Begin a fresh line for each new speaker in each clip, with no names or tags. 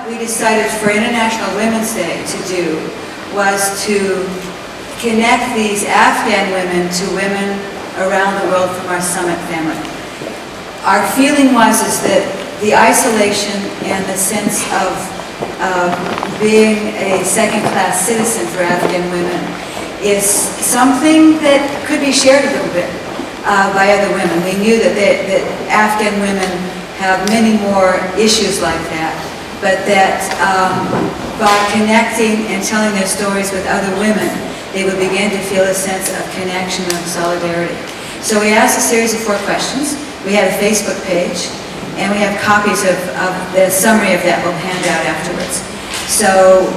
we decided for International Women's Day to do was to connect these Afghan women to women around the world from our summit family. Our feeling was that the isolation and the sense of being a second-class citizen for Afghan women is something that could be shared a little bit by other women. We knew that Afghan women have many more issues like that, but that by connecting and telling their stories with other women, they would begin to feel a sense of connection and solidarity. So we asked a series of 4 questions. We had a Facebook page, and we have copies of the summary of that we'll hand out afterwards. So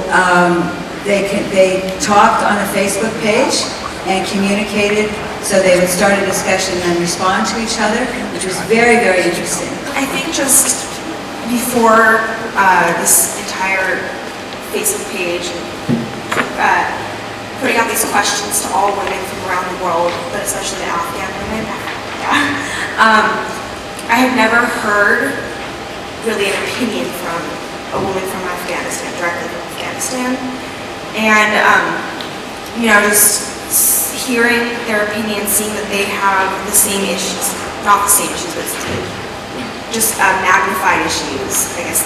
they talked on the Facebook page and communicated, so they would start a discussion and respond to each other, which was very, very interesting.
I think just before this entire Facebook page, putting out these questions to all women from around the world, but especially the Afghan women, I had never heard really an opinion from a woman from Afghanistan, directly from Afghanistan. And, just hearing their opinions, seeing that they have the same issues, not the same issues, but just magnified issues, I guess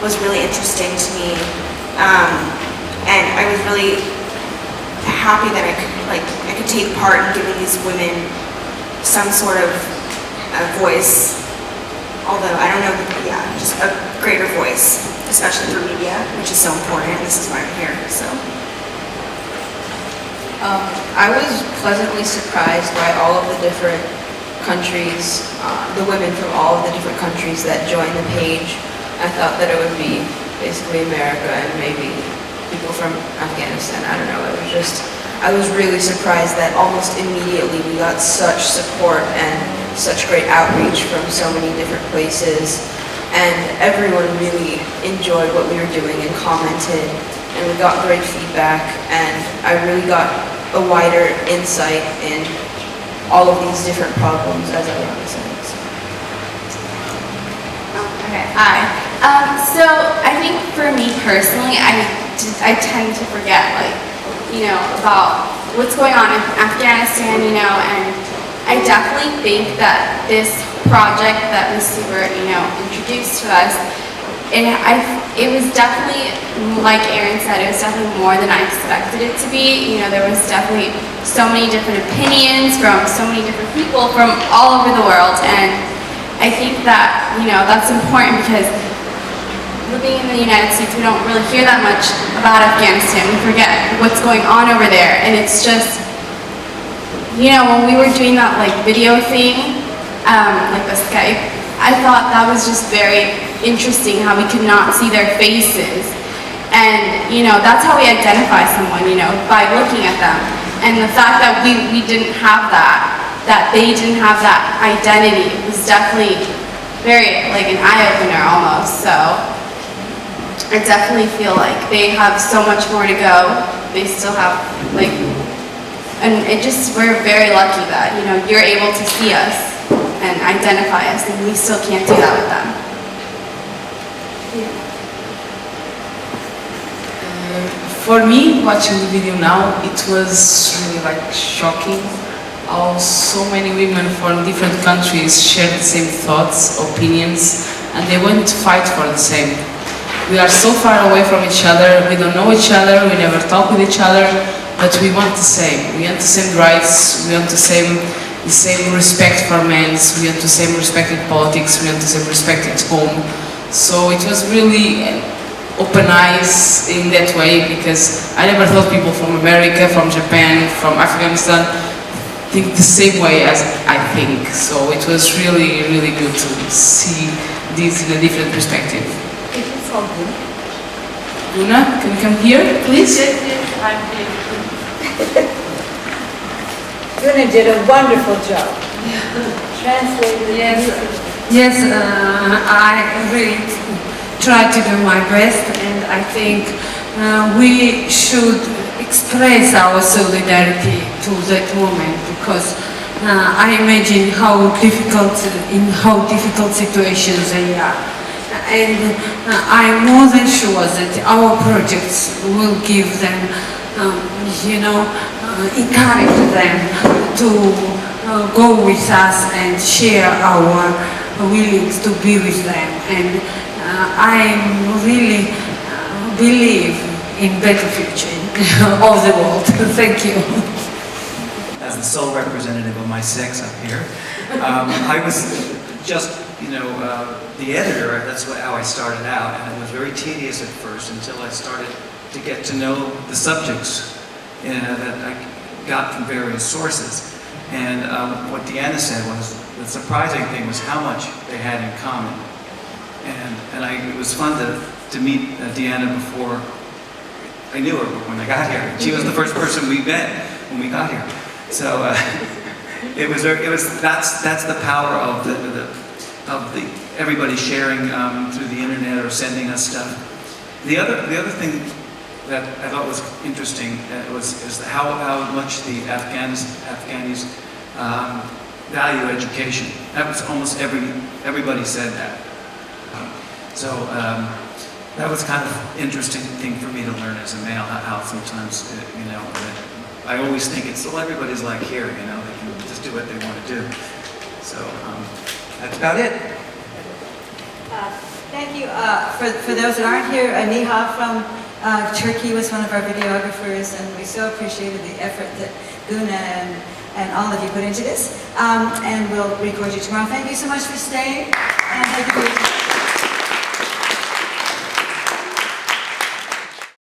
was really interesting to me. And I was really happy that I could take part in giving these women some sort of voice, although I don't know, just a greater voice, especially through media, which is so important. This is why I'm here. So,
I was pleasantly surprised by all of the different countries, the women from all of the different countries that joined the page. I thought that it would be basically America and maybe people from Afghanistan. I don't know. I was really surprised that almost immediately we got such support and such great outreach from so many different places, and everyone really enjoyed what we were doing and commented, and we got great feedback, and I really got a wider insight in all of these different problems, as Eliana said.
Okay, hi. So I think for me personally, I tend to forget, about what's going on in Afghanistan, and I definitely think that this project that Ms. Seubert, introduced to us, it was definitely, like Erin said, it was definitely more than I expected it to be. There was definitely so many different opinions from so many different people from all over the world, and I think that, that's important because living in the United States, we don't really hear that much about Afghanistan. We forget what's going on over there, and it's just, when we were doing that video thing, like the Skype, I thought that was just very interesting how we could not see their faces, and that's how we identify someone, by looking at them, and the fact that we didn't have that they didn't have that identity was definitely very an eye-opener almost. So I definitely feel like they have so much more to go. They still have and we're very lucky that you're able to see us and identify us, and we still can't do that with them.
For me, watching the video now, it was really shocking how so many women from different countries share the same thoughts, opinions, and they want to fight for the same. We are so far away from each other, we don't know each other, we never talk with each other, but we want the same. We want the same rights, we want the same respect for men, we want the same respect in politics, we want the same respect at home. So it was really open eyes in that way, because I never thought people from America, from Japan, from Afghanistan think the same way as I think. So it was really, really good to see this in a different perspective.
It's all good.
Guna, can you come here, please?
Yes, I'm here.
Guna did a wonderful job. Translated.
Yes, I really try to do my best, and I think we should express our solidarity to that woman, because I imagine in how difficult situations they are. and I'm more than sure that our projects will give them, encourage them to go with us and share our willingness to be with them. And I really believe in better future of the world. Thank you.
As the sole representative of my sex up here, I was just, the editor. That's how I started out, and it was very tedious at first until I started to get to know the subjects that I got from various sources. And what Diana said was, the surprising thing was how much they had in common. And it was fun to meet Diana before I knew her when I got here. She was the first person we met when we got here. So that's the power of the everybody sharing through the internet or sending us stuff. The other thing that I thought was interesting is how much the Afghanis value education. That was almost everybody said that. So that was kind of interesting thing for me to learn as a male, how sometimes, I always think everybody's like here, they can just do what they want to do. So that's about it.
Thank you. For those that aren't here, Niha from Turkey was one of our videographers, and we so appreciated the effort that Guna and all of you put into this. And we'll record you tomorrow. Thank you so much for staying, and thank you for your time.